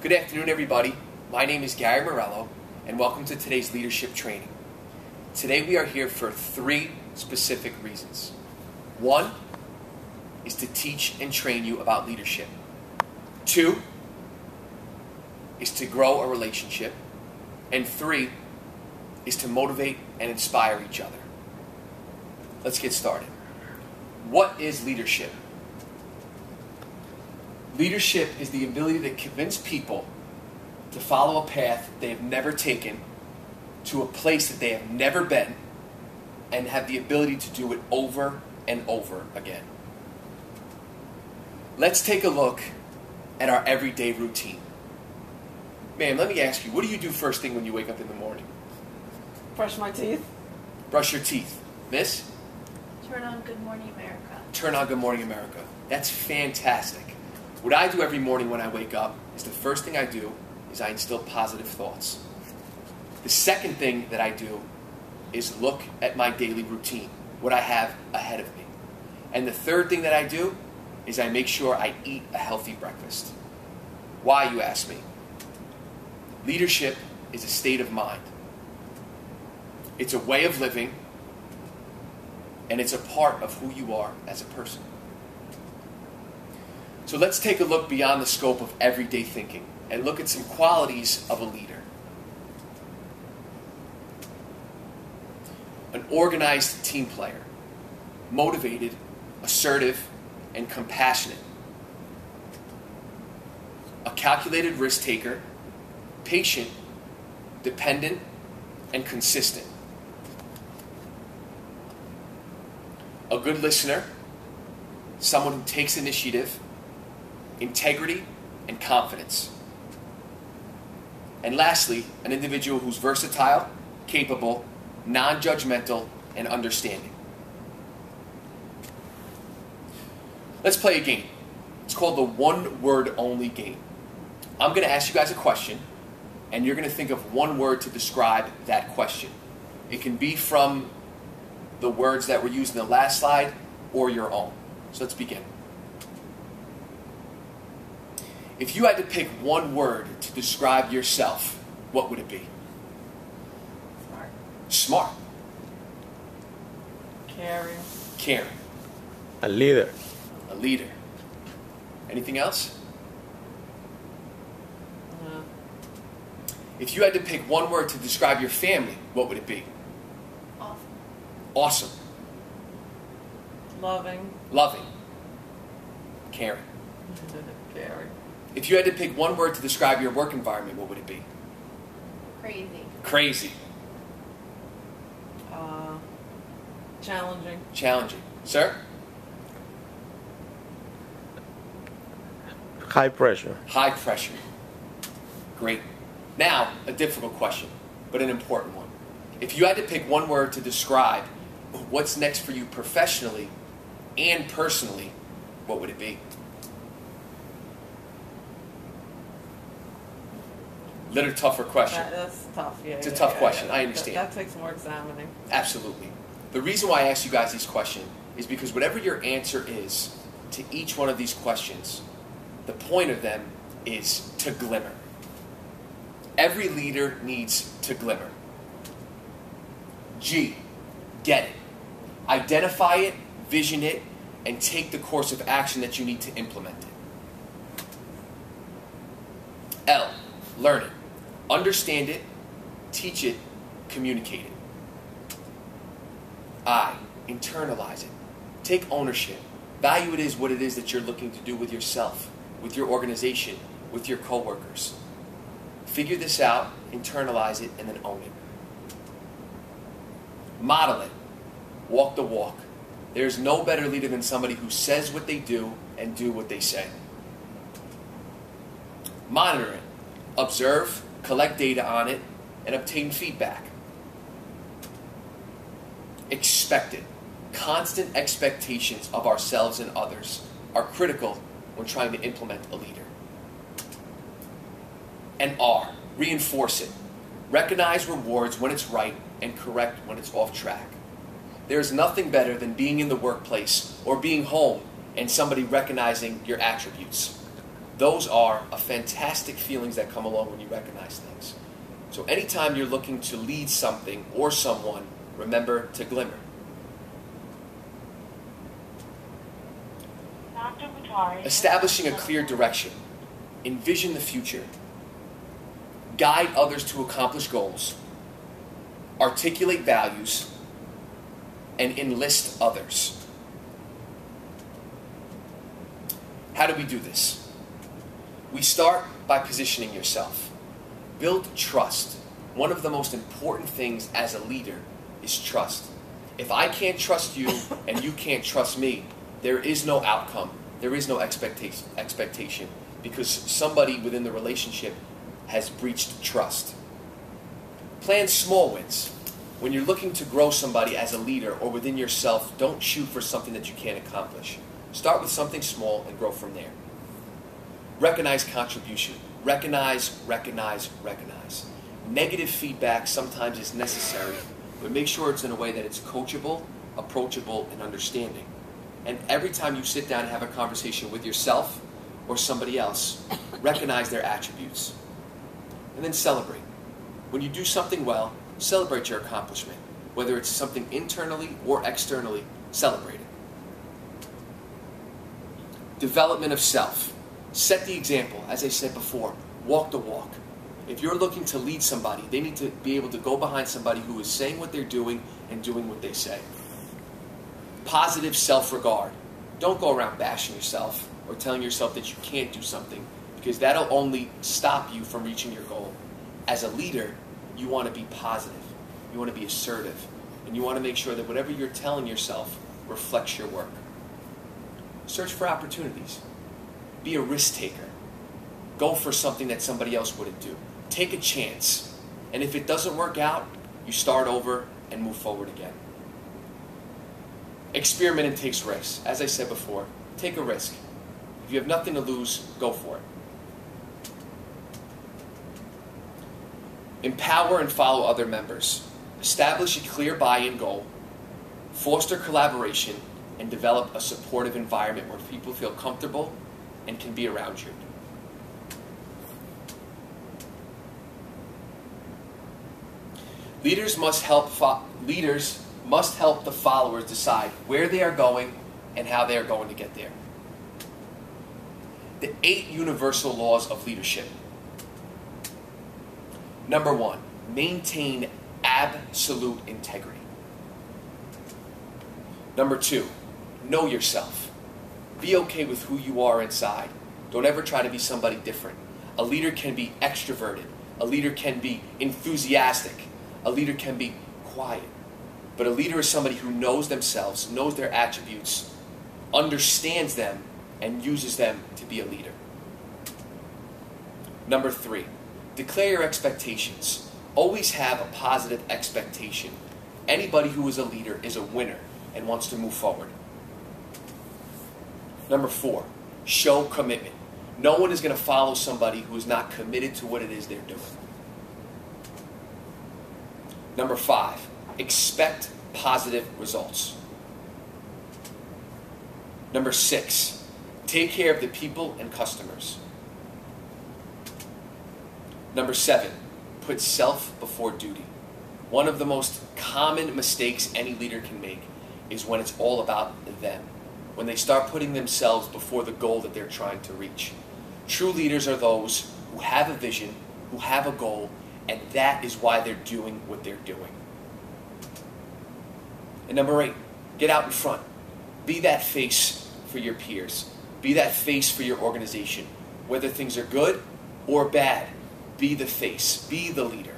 Good afternoon, everybody. My name is Gary Morello, and welcome to today's leadership training. Today we are here for 3 specific reasons. 1 is to teach and train you about leadership. 2 is to grow a relationship. And 3 is to motivate and inspire each other. Let's get started. What is leadership? Leadership is the ability to convince people to follow a path they have never taken, to a place that they have never been, and have the ability to do it over and over again. Let's take a look at our everyday routine. Ma'am, let me ask you, what do you do first thing when you wake up in the morning? Brush my teeth. Brush your teeth. Miss? Turn on Good Morning America. Turn on Good Morning America. That's fantastic. What I do every morning when I wake up is the first thing I do is I instill positive thoughts. The second thing that I do is look at my daily routine, what I have ahead of me. And the third thing that I do is I make sure I eat a healthy breakfast. Why, you ask me? Leadership is a state of mind. It's a way of living, and it's a part of who you are as a person. So let's take a look beyond the scope of everyday thinking and look at some qualities of a leader. An organized team player, motivated, assertive, and compassionate. A calculated risk taker, patient, dependent, and consistent. A good listener, someone who takes initiative, integrity, and confidence. And lastly, an individual who's versatile, capable, non-judgmental, and understanding. Let's play a game. It's called the one-word-only game. I'm going to ask you guys a question, and you're going to think of one word to describe that question. It can be from the words that were used in the last slide or your own. So let's begin. If you had to pick one word to describe yourself, what would it be? Smart. Smart. Caring. Caring. A leader. A leader. Anything else? No. If you had to pick one word to describe your family, what would it be? Awesome. Awesome. Loving. Loving. Caring. Caring. If you had to pick one word to describe your work environment, what would it be? Crazy. Crazy. Challenging. Challenging. Sir? High pressure. High pressure. Great. Now, a difficult question, but an important one. If you had to pick one word to describe what's next for you professionally and personally, what would it be? Little tougher question. That's tough, yeah. It's a tough question, I understand. That takes more examining. Absolutely. The reason why I ask you guys these questions is because whatever your answer is to each one of these questions, the point of them is to glimmer. Every leader needs to glimmer. G, get it. Identify it, vision it, and take the course of action that you need to implement it. L, learn it. Understand it, teach it, communicate it. I, internalize it. Take ownership. Value it is what it is that you're looking to do with yourself, with your organization, with your coworkers. Figure this out, internalize it, and then own it. Model it. Walk the walk. There's no better leader than somebody who says what they do and do what they say. Monitor it. Observe, collect data on it, and obtain feedback. Expect it. Constant expectations of ourselves and others are critical when trying to implement a leader. And R, reinforce it. Recognize rewards when it's right and correct when it's off track. There is nothing better than being in the workplace or being home and somebody recognizing your attributes. Those are a fantastic feelings that come along when you recognize things. So anytime you're looking to lead something or someone, remember to glimmer. Establishing a clear direction. Envision the future. Guide others to accomplish goals. Articulate values. And enlist others. How do we do this? We start by positioning yourself. Build trust. One of the most important things as a leader is trust. If I can't trust you and you can't trust me, there is no outcome. There is no expectation because somebody within the relationship has breached trust. Plan small wins. When you're looking to grow somebody as a leader or within yourself, don't shoot for something that you can't accomplish. Start with something small and grow from there. Recognize contribution. Recognize, recognize, recognize. Negative feedback sometimes is necessary, but make sure it's in a way that it's coachable, approachable, and understanding. And every time you sit down and have a conversation with yourself or somebody else, recognize their attributes. And then celebrate. When you do something well, celebrate your accomplishment. Whether it's something internally or externally, celebrate it. Development of self. Set the example. As I said before, walk the walk. If you're looking to lead somebody, they need to be able to go behind somebody who is saying what they're doing and doing what they say. Positive self-regard. Don't go around bashing yourself or telling yourself that you can't do something because that'll only stop you from reaching your goal. As a leader, you want to be positive. You want to be assertive. And you want to make sure that whatever you're telling yourself reflects your work. Search for opportunities. Be a risk taker. Go for something that somebody else wouldn't do. Take a chance. And if it doesn't work out, you start over and move forward again. Experiment and take risks. As I said before, take a risk. If you have nothing to lose, go for it. Empower and follow other members. Establish a clear buy-in goal. Foster collaboration and develop a supportive environment where people feel comfortable and can be around you. Leaders must help the followers decide where they are going and how they are going to get there. The 8 universal laws of leadership. Number 1, maintain absolute integrity. Number 2, know yourself. Be okay with who you are inside. Don't ever try to be somebody different. A leader can be extroverted. A leader can be enthusiastic. A leader can be quiet. But a leader is somebody who knows themselves, knows their attributes, understands them, and uses them to be a leader. Number 3, declare your expectations. Always have a positive expectation. Anybody who is a leader is a winner and wants to move forward. Number 4, show commitment. No one is going to follow somebody who is not committed to what it is they're doing. Number 5, expect positive results. Number 6, take care of the people and customers. Number 7, put self before duty. One of the most common mistakes any leader can make is when it's all about them. When they start putting themselves before the goal that they're trying to reach. True leaders are those who have a vision, who have a goal, and that is why they're doing what they're doing. And number 8, get out in front. Be that face for your peers. Be that face for your organization. Whether things are good or bad, be the face. Be the leader.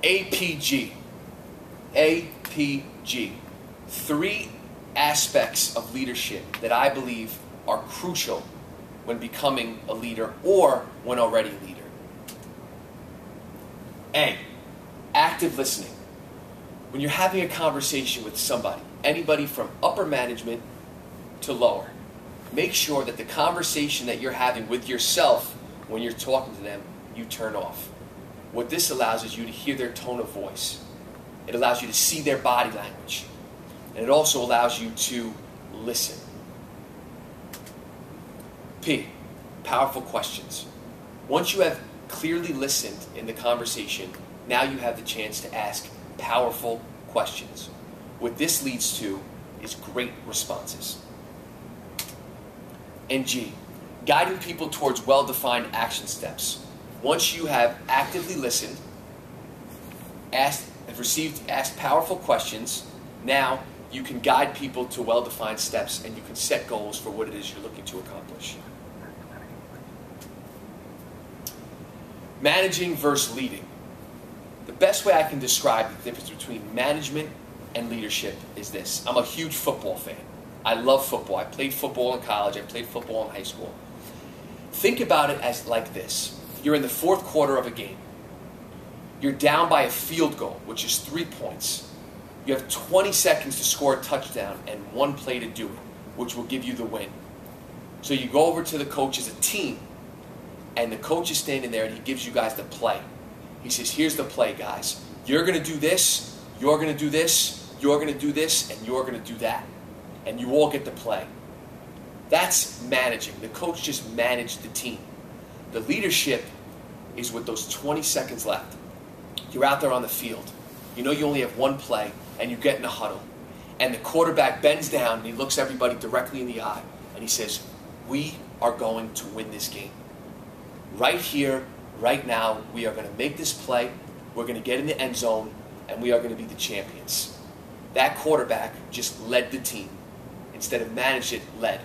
APG. APG. 3 aspects of leadership that I believe are crucial when becoming a leader or when already a leader. A, active listening. When you're having a conversation with somebody, anybody from upper management to lower, make sure that the conversation that you're having with yourself when you're talking to them, you turn off. What this allows is you to hear their tone of voice. It allows you to see their body language. And it also allows you to listen. P, powerful questions. Once you have clearly listened in the conversation, now you have the chance to ask powerful questions. What this leads to is great responses. And G, guiding people towards well-defined action steps. Once you have actively listened, asked powerful questions, now you can guide people to well-defined steps and you can set goals for what it is you're looking to accomplish. Managing versus leading. The best way I can describe the difference between management and leadership is this. I'm a huge football fan. I love football. I played football in college. I played football in high school. Think about it as like this. You're in the fourth quarter of a game. You're down by a field goal, which is 3 points. You have 20 seconds to score a touchdown and 1 play to do it, which will give you the win. So you go over to the coach as a team, and the coach is standing there and he gives you guys the play. He says, here's the play, guys. You're going to do this, you're going to do this, you're going to do this, and you're going to do that. And you all get the play. That's managing. The coach just managed the team. The leadership is with those 20 seconds left. You're out there on the field. You know you only have 1 play, and you get in a huddle. And the quarterback bends down, and he looks everybody directly in the eye, and he says, we are going to win this game. Right here, right now, we are going to make this play, we're going to get in the end zone, and we are going to be the champions. That quarterback just led the team. Instead of managed it, led.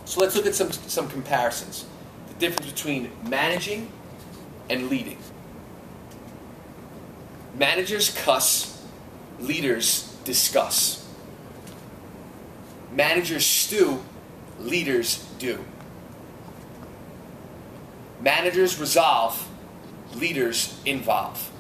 So let's look at some comparisons. The difference between managing and leading. Managers cuss, leaders discuss. Managers stew, leaders do. Managers resolve, leaders involve.